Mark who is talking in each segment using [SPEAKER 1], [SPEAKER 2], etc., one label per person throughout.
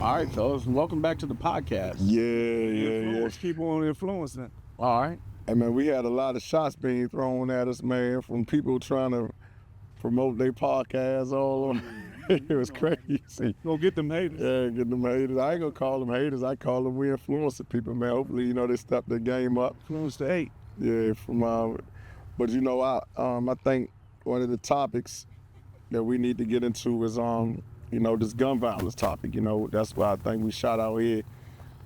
[SPEAKER 1] All right, fellas, welcome back to the podcast.
[SPEAKER 2] Yeah.
[SPEAKER 3] Let's keep on influencing.
[SPEAKER 1] All right.
[SPEAKER 2] Hey, man, we had a lot of shots being thrown at us, man, from people trying to promote their podcast all on. It was crazy.
[SPEAKER 3] Go get them haters.
[SPEAKER 2] Yeah, get them haters. I ain't gonna call them haters. I call them we influencing people, man. Hopefully, they step their game up.
[SPEAKER 3] Influence to hate.
[SPEAKER 2] Yeah, but I think one of the topics that we need to get into is this gun violence topic. That's why I think we shot out here.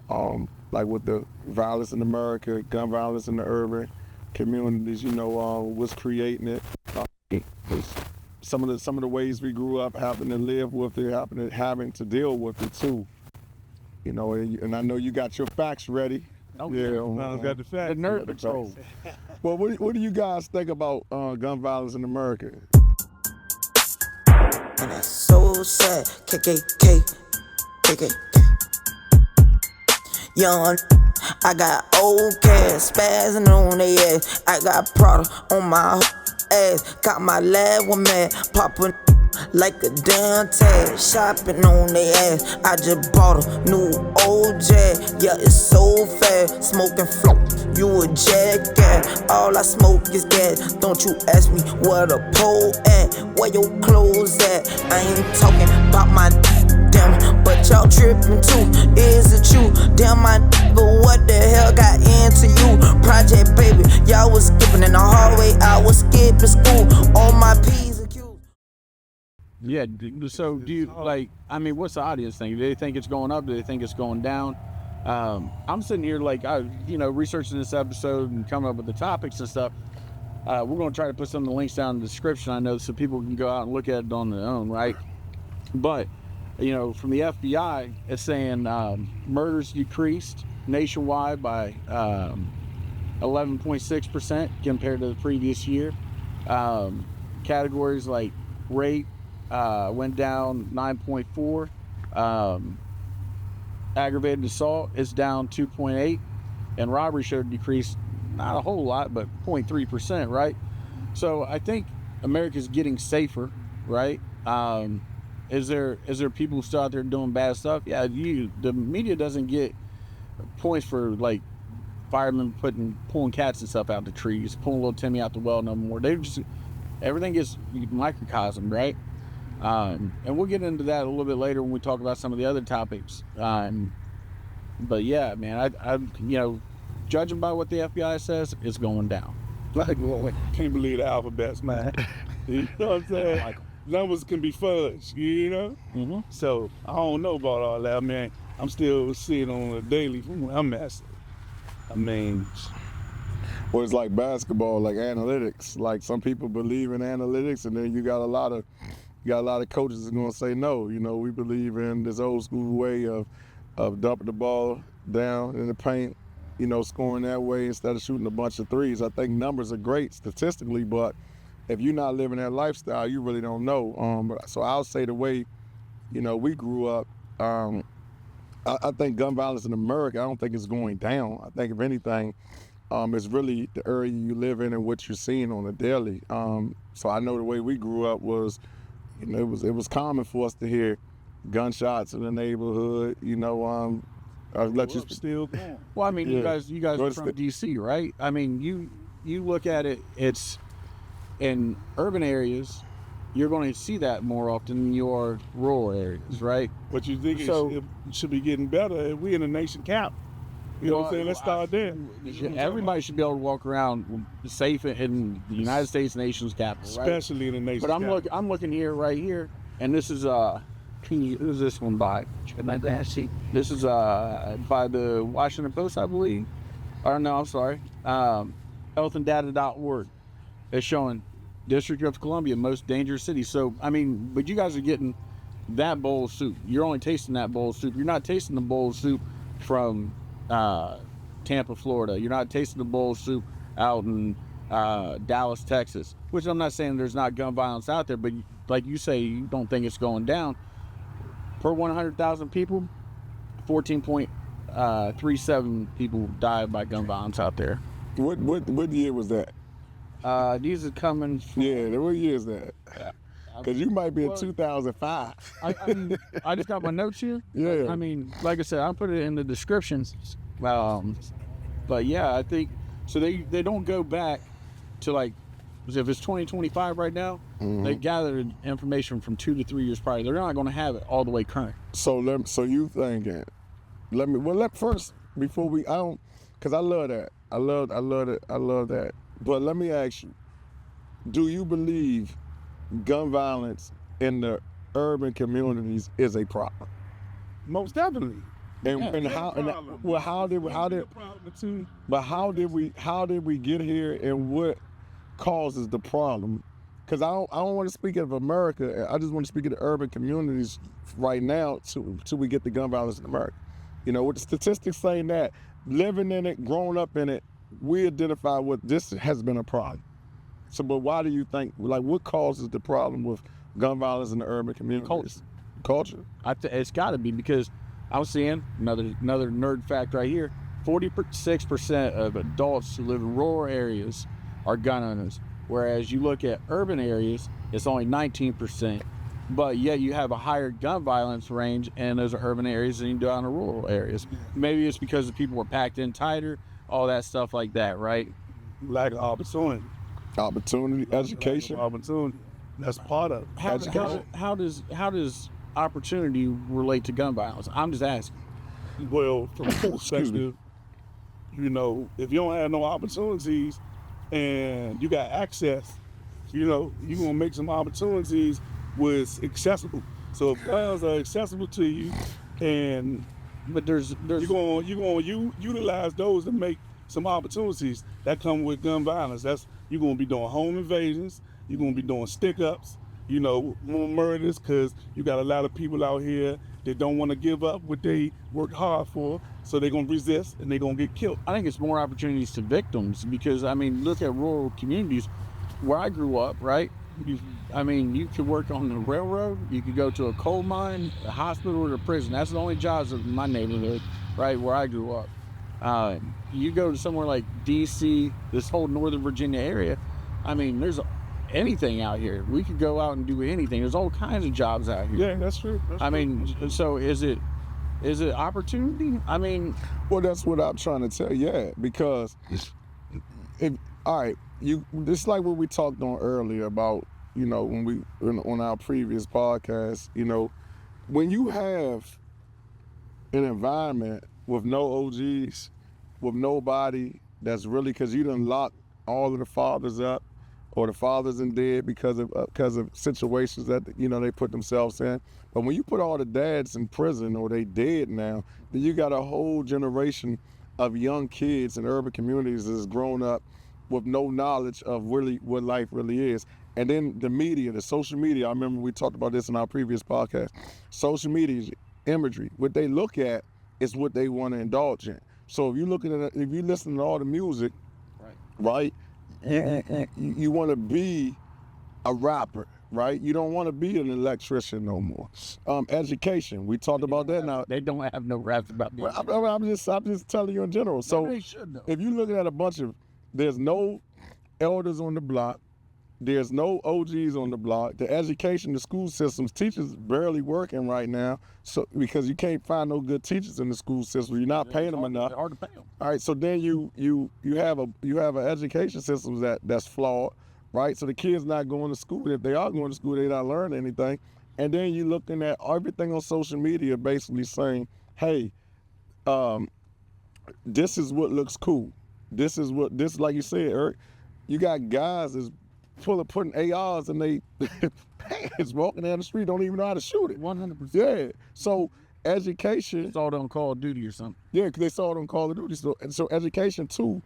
[SPEAKER 2] Like with the violence in America, gun violence in the urban communities, what's creating it. Some of the ways we grew up having to live with it, having to deal with it too. And I know you got your facts ready.
[SPEAKER 1] Oh,
[SPEAKER 3] I got the facts.
[SPEAKER 1] The nerve control.
[SPEAKER 2] Well, what do you guys think about gun violence in America?
[SPEAKER 4] And that's so sad. KKK. Young, I got old cash, spazzing on they ass. I got Prada on my ass. Got my lab one mad, poppin' like a damn tag. Shopping on they ass. I just bought a new old Jag. Yeah, it's so fast. Smoking flow, you a jackass. All I smoke is gas. Don't you ask me where the pole at, where your clothes at. I ain't talking about my damn, but y'all tripping too. Is it you? Damn, my nigga, what the hell got into you? Project baby, y'all was skipping in the hallway. I was skipping school. All my P's and Q's.
[SPEAKER 1] Yeah, so do you, what's the audience think? Do they think it's going up? Do they think it's going down? I'm sitting here researching this episode and coming up with the topics and stuff. We're going to try to put some of the links down in the description, I know, so people can go out and look at it on their own, right? But, from the FBI, it's saying murders decreased nationwide by 11.6% compared to the previous year. Categories like rape went down 9.4. Aggravated assault is down 2.8, and robbery showed a decrease, not a whole lot, but 0.3%, right? So I think America's getting safer, right? Is there people still out there doing bad stuff? Yeah, the media doesn't get points for like firemen pulling cats and stuff out the trees, pulling little Timmy out the well no more. Everything gets microcosm, right? And we'll get into that a little bit later when we talk about some of the other topics. But yeah, man, I judging by what the FBI says, it's going down.
[SPEAKER 3] Can't believe the alphabets, man. You know what I'm saying? Numbers can be fudged,
[SPEAKER 1] Mm-hmm.
[SPEAKER 3] So I don't know about all that. I mean, I'm still seeing on a daily from where I'm at. I mean,
[SPEAKER 2] Well, it's like basketball, like analytics. Like some people believe in analytics, and then you got a lot of coaches that's gonna say no. We believe in this old school way of dumping the ball down in the paint, scoring that way instead of shooting a bunch of threes. I think numbers are great statistically, but if you're not living that lifestyle, you really don't know. So I'll say the way, we grew up. I think gun violence in America, I don't think it's going down. I think if anything, it's really the area you live in and what you're seeing on a daily. So I know the way we grew up was, it was common for us to hear gunshots in the neighborhood. I'll let you
[SPEAKER 3] still going.
[SPEAKER 1] Well, I mean,
[SPEAKER 2] Yeah.
[SPEAKER 1] you guys are from DC, right? I mean, you look at it, it's in urban areas, you're going to see that more often than your rural areas, right?
[SPEAKER 3] But you think it should be getting better if we in the nation cap? You know what I'm saying? Let's start there.
[SPEAKER 1] Everybody should be able to walk around safe in the United States nation's capital, right?
[SPEAKER 3] Especially in the nation.
[SPEAKER 1] But I'm looking here, right here, and this is who's this one by? This is by the Washington Post, I believe. Or no, I'm sorry. Healthanddata.org. It's showing District of Columbia most dangerous city. So I mean, but you guys are getting that bowl of soup. You're only tasting that bowl of soup. You're not tasting the bowl of soup from Tampa, Florida. You're not tasting the bowl of soup out in Dallas, Texas. Which I'm not saying there's not gun violence out there, but like you say, you don't think it's going down. Per 100,000 people, 14.37 people died by gun violence out there.
[SPEAKER 2] What year was that?
[SPEAKER 1] These are coming from,
[SPEAKER 2] Yeah, what year is that? Because you might be in
[SPEAKER 1] Well,
[SPEAKER 2] 2005.
[SPEAKER 1] I mean, I just got my notes here.
[SPEAKER 2] Yeah.
[SPEAKER 1] I mean, like I said, I'll put it in the descriptions. But yeah, I think so. They don't go back to like, if it's 2025 right now, they gathered information from 2 to 3 years prior. They're not going to have it all the way current.
[SPEAKER 2] So you thinking? Let first before we because I love that. I love that. But let me ask you: do you believe gun violence in the urban communities is a problem?
[SPEAKER 3] Most definitely.
[SPEAKER 2] And how did we get here, and what causes the problem? Because I don't want to speak of America. I just want to speak of the urban communities right now till we get the gun violence in America. You know, with the statistics saying that, living in it, growing up in it, we identify what this has been a problem. So, but why do you think, like, what causes the problem with gun violence in the urban communities? Culture.
[SPEAKER 1] It's got to be because I was seeing another nerd fact right here. 46% of adults who live in rural areas are gun owners, whereas you look at urban areas, it's only 19%. But yet you have a higher gun violence range in those urban areas than you do in the rural areas. Maybe it's because the people were packed in tighter, all that stuff like that, right?
[SPEAKER 3] Lack of opportunity.
[SPEAKER 2] Education.
[SPEAKER 3] Opportunity. That's part of it.
[SPEAKER 1] How does opportunity relate to gun violence? I'm just asking.
[SPEAKER 3] Well, from a perspective, you know, if you don't have no opportunities and you got access, you know, you're gonna make some opportunities was accessible. So if guns are accessible to you, but you're gonna utilize those to make some opportunities that come with gun violence. You're gonna be doing home invasions. You're gonna be doing stick-ups. You know, more murders, because you got a lot of people out here that don't want to give up what they worked hard for, so they're gonna resist and they're gonna get killed.
[SPEAKER 1] I think it's more opportunities to victims because, I mean, look at rural communities where I grew up, right? You could work on the railroad, you could go to a coal mine, a hospital, or a prison. That's the only jobs in my neighborhood, right, where I grew up. You go to somewhere like DC, this whole Northern Virginia area, I mean, there's anything out here. We could go out and do anything. There's all kinds of jobs out here.
[SPEAKER 3] Yeah, that's true.
[SPEAKER 1] So is it opportunity? I mean,
[SPEAKER 2] well, that's what I'm trying to tell you. Yeah, because it's like what we talked on earlier about, you know, when on our previous podcast, you know, when you have an environment with no OGs, with nobody that's really, because you done locked all of the fathers up, or the fathers in dead because of situations that, you know, they put themselves in. But when you put all the dads in prison or they dead now, then you got a whole generation of young kids in urban communities that's grown up with no knowledge of really what life really is. And then the media, the social media, I remember we talked about this in our previous podcast. Social media imagery, what they look at is what they want to indulge in. So if you listen to all the music, right? You want to be a rapper, right? You don't want to be an electrician no more. Education, we talked about that now.
[SPEAKER 1] They don't have no raps about music.
[SPEAKER 2] I'm just telling you in general. So
[SPEAKER 1] they should, though.
[SPEAKER 2] If you're looking at there's no elders on the block, there's no OGs on the block. The education, the school systems, teachers barely working right now. So because you can't find no good teachers in the school system, you're not paying them enough.
[SPEAKER 1] It's hard to pay them.
[SPEAKER 2] All right, so then you have an education system that's flawed, right? So the kids not going to school. If they are going to school, they're not learning anything. And then you're looking at everything on social media, basically saying, "Hey, this is what looks cool. This like you said, Eric. You got guys that's putting ARs in they pants, walking down the street, don't even know how to shoot it.
[SPEAKER 1] 100%.
[SPEAKER 2] Yeah. So education.
[SPEAKER 1] It's all on Call of Duty or something.
[SPEAKER 2] Yeah, because they saw it on Call of Duty. So education too.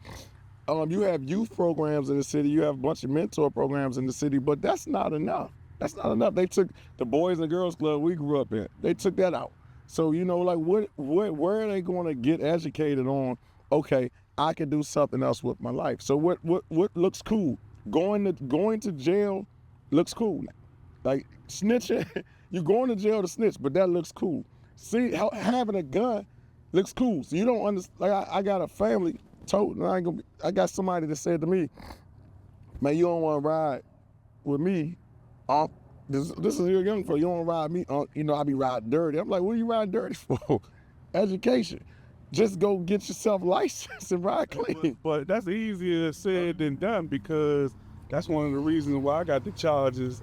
[SPEAKER 2] You have youth programs in the city. You have a bunch of mentor programs in the city, but that's not enough. That's not enough. They took the Boys and Girls Club we grew up in. They took that out. So, you know, like where are they going to get educated on? Okay, I can do something else with my life. So what looks cool? Going to jail looks cool. Like snitching, you're going to jail to snitch, but that looks cool. See, having a gun looks cool. So you don't understand. Like I got a family. I got somebody that said to me, "Man, you don't want to ride with me. this is your young for you don't ride me. You know, I be riding dirty. I'm like, what are you riding dirty for? Education. Just go get yourself licensed and ride clean.
[SPEAKER 3] But that's easier said than done, because that's one of the reasons why I got the charges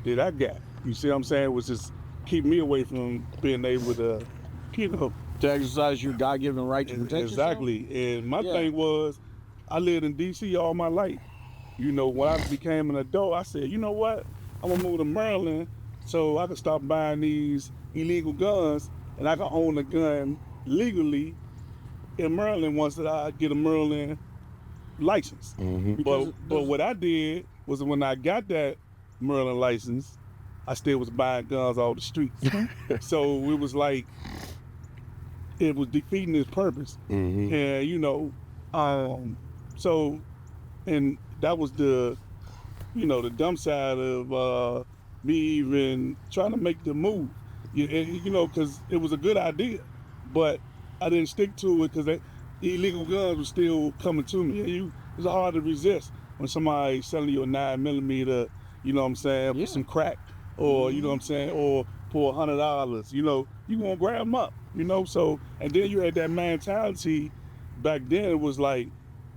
[SPEAKER 3] that I got. You see what I'm saying? Was just keep me away from being able to, you know,
[SPEAKER 1] To exercise your God-given right to protect
[SPEAKER 3] exactly. And my
[SPEAKER 1] Yeah.
[SPEAKER 3] thing was, I lived in D.C. all my life. You know, when I became an adult, I said, you know what? I'm gonna move to Maryland so I can stop buying these illegal guns and I can own a gun legally in Maryland once that I get a Maryland license. But what I did was when I got that Maryland license, I still was buying guns off the streets. So it was like, it was defeating its purpose. And you know, so, and that was the, you know, the dumb side of me even trying to make the move. You know, because it was a good idea, but I didn't stick to it because illegal guns were still coming to me. It's hard to resist when somebody's selling you a 9mm, you know what I'm saying, for some crack, or you know what I'm saying, or for $100. You know, you gonna grab them up. You know, so, and then you had that mentality back then. It was like,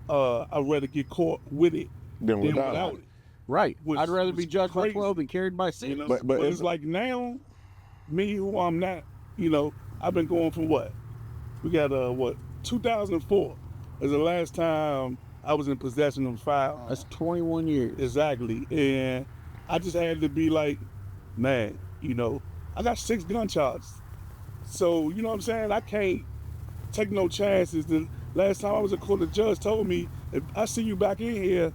[SPEAKER 3] I'd rather get caught with it
[SPEAKER 2] Than
[SPEAKER 3] than
[SPEAKER 2] without
[SPEAKER 3] without
[SPEAKER 2] it.
[SPEAKER 3] it.
[SPEAKER 1] Right.
[SPEAKER 3] Which
[SPEAKER 1] I'd rather
[SPEAKER 3] was
[SPEAKER 1] be judged by
[SPEAKER 3] crazy.
[SPEAKER 1] 12 than carried by 6.
[SPEAKER 3] You know?
[SPEAKER 2] But
[SPEAKER 3] But
[SPEAKER 2] it's-
[SPEAKER 3] it's like now, me who I'm not, you know, I've been going from what? We got 2004 is the last time I was in possession of a firearm.
[SPEAKER 1] That's 21 years.
[SPEAKER 3] Exactly. And I just had to be like, man, you know, I got 6 gun charges. So, you know what I'm saying? I can't take no chances. The last time I was in court, the judge told me, if I see you back in here,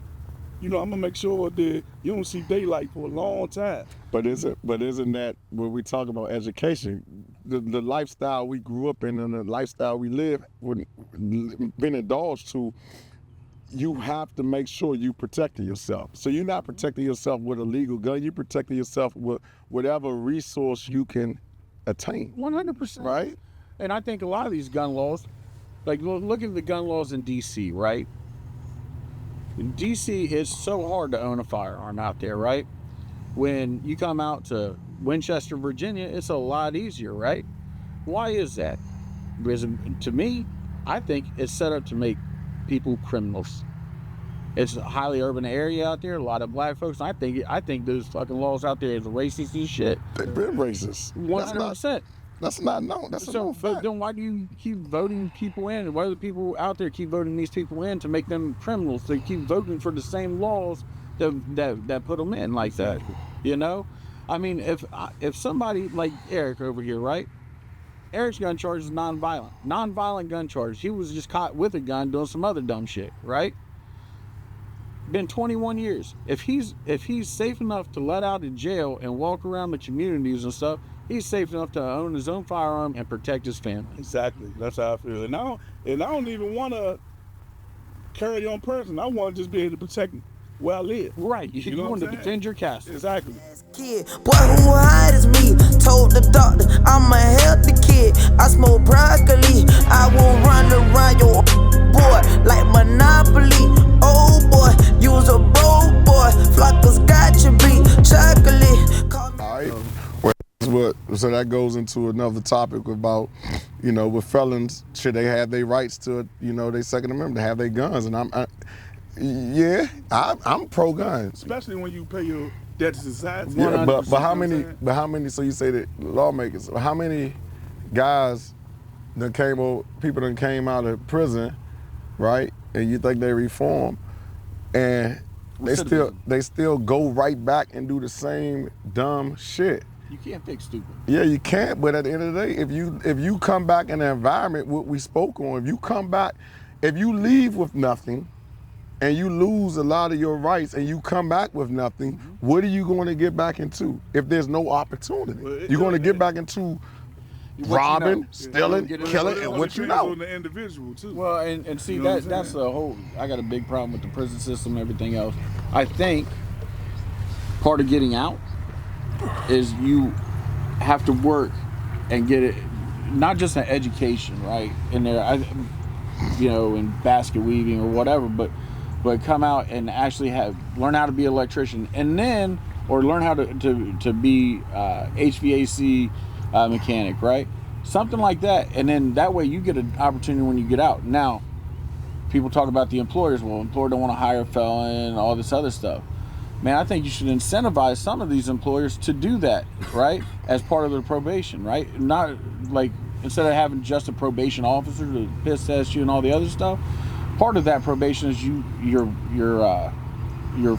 [SPEAKER 3] you know, I'm gonna make sure that you don't see daylight for a long time.
[SPEAKER 2] But isn't that when we talk about education, the lifestyle we grew up in and the lifestyle we live, when been indulged to, you have to make sure you protecting yourself. So you're not protecting yourself with a legal gun. You're protecting yourself with whatever resource you can attain.
[SPEAKER 1] 100%.
[SPEAKER 2] Right?
[SPEAKER 1] And I think a lot of these gun laws, like look at the gun laws in D.C., right? In D.C., it's so hard to own a firearm out there, right? When you come out to Winchester, Virginia, it's a lot easier, right? Why is that? Because to me, I think it's set up to make people criminals. It's a highly urban area out there, a lot of black folks. I think those fucking laws out there is racist as shit.
[SPEAKER 2] They've been racist.
[SPEAKER 1] 100%.
[SPEAKER 2] That's not known. That's a known
[SPEAKER 1] But
[SPEAKER 2] fact.
[SPEAKER 1] then why do you keep voting people in? Why do the people out there keep voting these people in to make them criminals? They keep voting for the same laws that put them in like that. You know, I mean, if somebody like Eric over here, right? Eric's gun charge is non-violent gun charge. He was just caught with a gun doing some other dumb shit, right? Been 21 years. If he's safe enough to let out of jail and walk around the communities and stuff, he's safe enough to own his own firearm and protect his family.
[SPEAKER 3] Exactly. That's how I feel. And I don't even want to carry on person. I want to just be able to protect where I live.
[SPEAKER 1] Right. You
[SPEAKER 3] know what
[SPEAKER 1] want to
[SPEAKER 3] I'm saying?
[SPEAKER 1] defend your castle.
[SPEAKER 3] Exactly.
[SPEAKER 4] Kid, boy, who hide is me? Told the doctor I'm a healthy kid. I smoke broccoli. I will run around your boy like Monopoly. Oh boy, you's a broke boy. Flockers got you beat. Chocolate. Call me-
[SPEAKER 2] All right. So that goes into another topic about, you know, with felons, should they have their rights to, you know, their Second Amendment, to have their guns? And I'm pro guns.
[SPEAKER 3] Especially when you pay your debt to society.
[SPEAKER 2] Yeah, but
[SPEAKER 3] 100%,
[SPEAKER 2] how
[SPEAKER 3] you know what I'm
[SPEAKER 2] many?
[SPEAKER 3] saying?
[SPEAKER 2] But how many? So you say that lawmakers? How many guys that people that came out of prison, right? And you think they reform, and they still go right back and do the same dumb shit.
[SPEAKER 1] You can't fix stupid.
[SPEAKER 2] Yeah, you can't. But at the end of the day, if you come back in the environment what we spoke on, if you leave with nothing, and you lose a lot of your rights, and you come back with nothing, what are you going to get back into if there's no opportunity? You're going to get back into robbing, stealing, killing, and what you know.
[SPEAKER 3] On the individual too.
[SPEAKER 1] Well, and see
[SPEAKER 3] You know what I'm
[SPEAKER 1] that's
[SPEAKER 3] saying?
[SPEAKER 1] the whole. I got a big problem with the prison system and everything else. I think part of getting out is you have to work and get it, not just an education, right? In there, in basket weaving or whatever, but come out and actually learn how to be an electrician, and then or learn how to be HVAC mechanic, right? Something like that, and then that way you get an opportunity when you get out. Now, people talk about the employers. Well, employer don't want to hire a felon, all this other stuff. Man, I think you should incentivize some of these employers to do that, right? As part of their probation, right? Not like instead of having just a probation officer to piss test you and all the other stuff. Part of that probation is your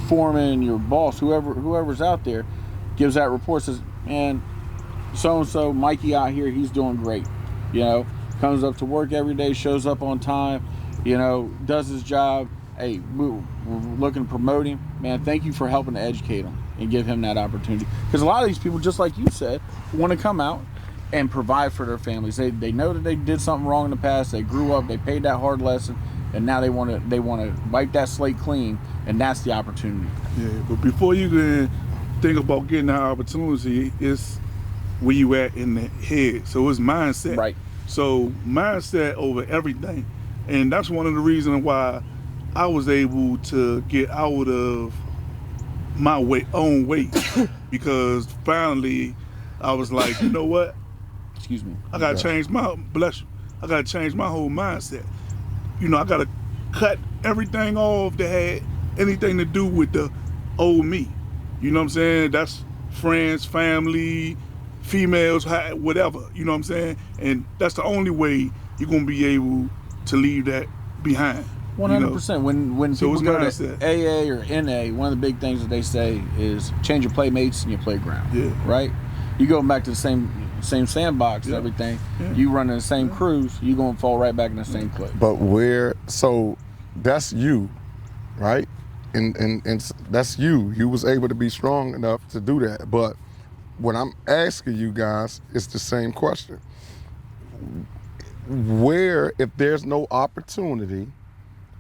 [SPEAKER 1] foreman, your boss, whoever's out there, gives that report, says, man, so-and-so, Mikey out here, he's doing great. You know, comes up to work every day, shows up on time, you know, does his job. Hey, we're looking to promote him. Man, thank you for helping to educate him and give him that opportunity. Because a lot of these people, just like you said, want to come out and provide for their families. They know that they did something wrong in the past. They grew up, they paid that hard lesson, and now they want to wipe that slate clean, and that's the opportunity.
[SPEAKER 3] Yeah, but before you can think about getting that opportunity, it's where you at in the head. So it's mindset.
[SPEAKER 1] Right.
[SPEAKER 3] So mindset over everything. And that's one of the reasons why I was able to get out of my own weight because finally I was like, you know what?
[SPEAKER 1] Excuse me.
[SPEAKER 3] I gotta change my I gotta change my whole mindset. You know, I gotta cut everything off that had anything to do with the old me. You know what I'm saying? That's friends, family, females, whatever. You know what I'm saying? And that's the only way you're gonna be able to leave that behind.
[SPEAKER 1] 100%. When
[SPEAKER 3] So
[SPEAKER 1] people
[SPEAKER 3] it's
[SPEAKER 1] go to
[SPEAKER 3] mindset.
[SPEAKER 1] AA or NA, one of the big things that they say is change your playmates and your playground.
[SPEAKER 3] Yeah.
[SPEAKER 1] Right? You go back to the same sandbox and
[SPEAKER 3] Yeah.
[SPEAKER 1] everything.
[SPEAKER 3] Yeah.
[SPEAKER 1] You running the same crews, you gonna fall right back in the same clip.
[SPEAKER 2] But so that's you, right? And that's you. You was able to be strong enough to do that. But what I'm asking you guys is the same question. Where, if there's no opportunity,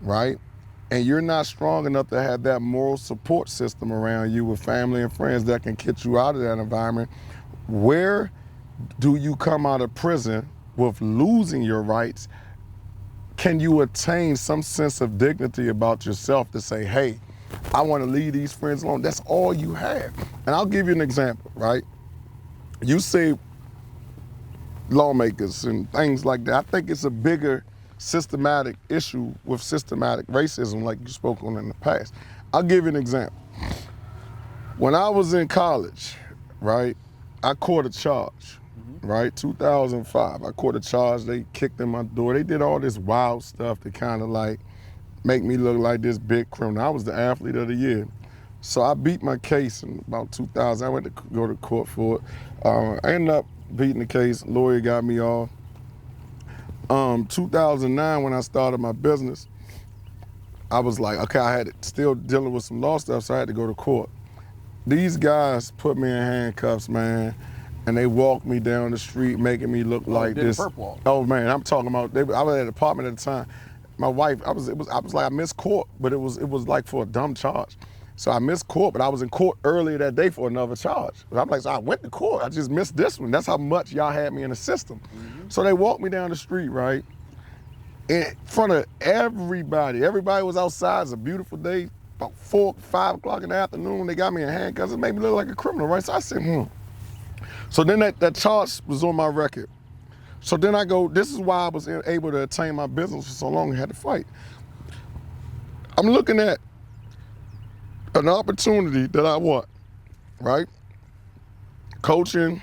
[SPEAKER 2] right, and you're not strong enough to have that moral support system around you with family and friends that can get you out of that environment, where do you come out of prison with losing your rights? Can you attain some sense of dignity about yourself to say, hey, I want to leave these friends alone? That's all you have. And I'll give you an example, right? You say lawmakers and things like that. I think it's a bigger systematic issue with systematic racism like you spoke on in the past. I'll give you an example. When I was in college, right, I caught a charge, right, 2005. I caught a charge, they kicked in my door. They did all this wild stuff to kind of like make me look like this big criminal. I was the athlete of the year. So I beat my case in about 2000. I went to go to court for it. I ended up beating the case, lawyer got me off. 2009, when I started my business, I was like, okay, I had still dealing with some law stuff, so I had to go to court. These guys put me in handcuffs, man, and they walked me down the street, making me look like
[SPEAKER 1] did a
[SPEAKER 2] this.
[SPEAKER 1] perp walk.
[SPEAKER 2] Oh man, I'm talking about. I was at an apartment at the time. My wife, I was like, I missed court, but it was like for a dumb charge. So I missed court, but I was in court earlier that day for another charge. But I'm like, so I went to court, I just missed this one. That's how much y'all had me in the system. So they walked me down the street, right? In front of everybody. Everybody was outside. It's a beautiful day. About 4, 5 o'clock in the afternoon, they got me in handcuffs. It made me look like a criminal, right? So I said, So then that charge was on my record. So then I go, this is why I was able to attain my business for so long and had to fight. I'm looking at an opportunity that I want, right? Coaching,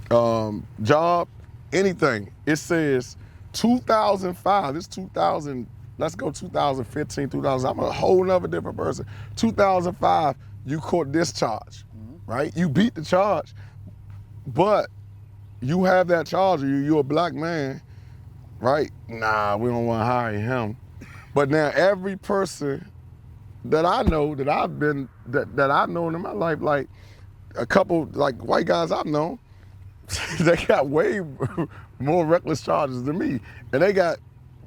[SPEAKER 2] job, anything. It says 2005, this 2000, let's go 2015, 2000, I'm a whole nother different person. 2005, you caught this charge, right? You beat the charge, but you have that charge, you're a black man, right? Nah, we don't want to hire him. But now every person that I know, that I've been, that I've known in my life, like a couple, like white guys I've known, they got way more reckless charges than me. And they got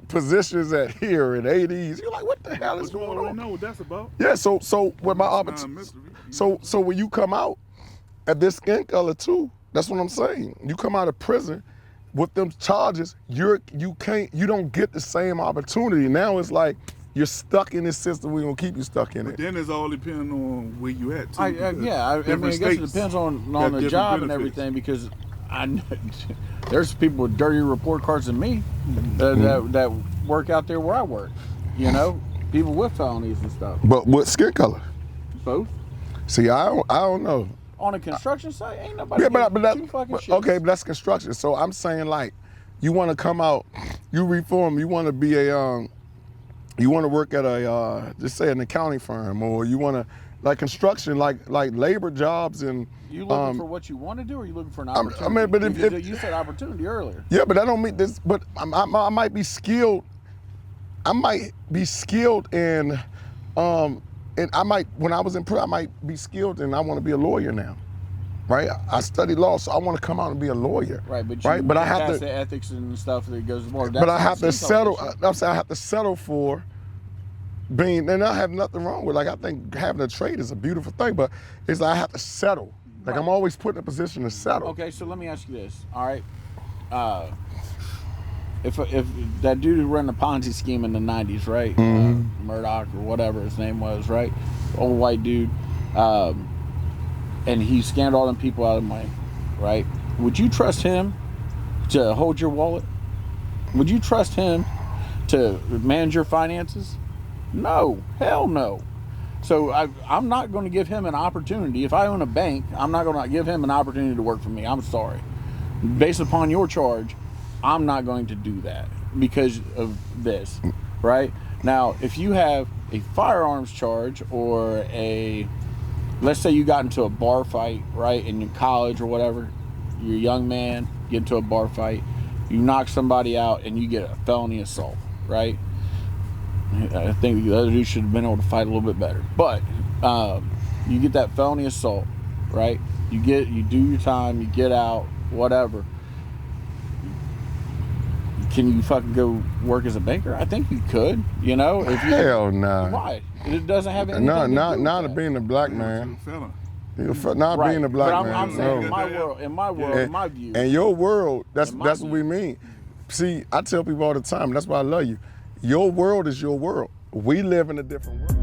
[SPEAKER 2] positions at here and ADs. You're like, what the hell is going on?
[SPEAKER 3] I know what that's about.
[SPEAKER 2] Yeah, so with my opportunity, so when you come out at this skin color too, that's what I'm saying. You come out of prison with them charges, you don't get the same opportunity. Now it's like, you're stuck in this system. We're gonna keep you stuck in
[SPEAKER 3] But
[SPEAKER 2] it.
[SPEAKER 3] then it's all depending on where you at too.
[SPEAKER 1] I mean, I guess it depends on the job and everything, because there's people with dirtier report cards than me that work out there where I work. You know, people with felonies and stuff.
[SPEAKER 2] But what skin color?
[SPEAKER 1] Both.
[SPEAKER 2] See, I don't know.
[SPEAKER 1] On a construction site, ain't nobody.
[SPEAKER 2] Yeah, but
[SPEAKER 1] Okay,
[SPEAKER 2] but that's construction. So I'm saying, like, you want to come out, you reform, you want to be you want to work at a just say an accounting firm, or you want to like construction, like labor jobs and.
[SPEAKER 1] You looking for what you want to do, or you looking for an opportunity?
[SPEAKER 2] I mean, but if
[SPEAKER 1] you said opportunity earlier.
[SPEAKER 2] Yeah, but I don't mean this. But I might be skilled. I might be skilled in, and I might, when I was in prison, I might be skilled and I want to be a lawyer now, right? I studied law, so I want to come out and be a lawyer.
[SPEAKER 1] Right, but
[SPEAKER 2] but I have to,
[SPEAKER 1] the ethics and stuff that goes more.
[SPEAKER 2] But I have to settle. I'm saying I have to settle for being, and I have nothing wrong with. Like, I think having a trade is a beautiful thing, but it's like I have to settle. Like, I'm always put in a position to settle.
[SPEAKER 1] Okay, so let me ask you this. All right, if that dude who ran the Ponzi scheme in the '90s, right? Murdoch or whatever his name was, right? Old white dude, and he scammed all them people out of money, right? Would you trust him to hold your wallet? Would you trust him to manage your finances? No, hell no. So I'm not going to give him an opportunity. If I own a bank, I'm not going to give him an opportunity to work for me. I'm sorry. Based upon your charge, I'm not going to do that because of this, right? Now, if you have a firearms charge or let's say you got into a bar fight, right, in college or whatever, you're a young man, get into a bar fight, you knock somebody out and you get a felony assault, right? I think the other dude should have been able to fight a little bit better. But you get that felony assault, right? You do your time, you get out, whatever. Can you fucking go work as a banker? I think you could, you know. If you,
[SPEAKER 2] Hell no.
[SPEAKER 1] Why? It doesn't have anything
[SPEAKER 2] No,
[SPEAKER 1] to do with
[SPEAKER 2] not
[SPEAKER 1] that.
[SPEAKER 2] being a black man. Not
[SPEAKER 1] Right.
[SPEAKER 2] being a black
[SPEAKER 1] but
[SPEAKER 2] man.
[SPEAKER 1] I'm saying
[SPEAKER 2] no.
[SPEAKER 1] in my view.
[SPEAKER 2] And your world, that's
[SPEAKER 1] In my
[SPEAKER 2] what we
[SPEAKER 1] view.
[SPEAKER 2] mean. See, I tell people all the time, that's why I love you. Your world is your world. We live in a different world.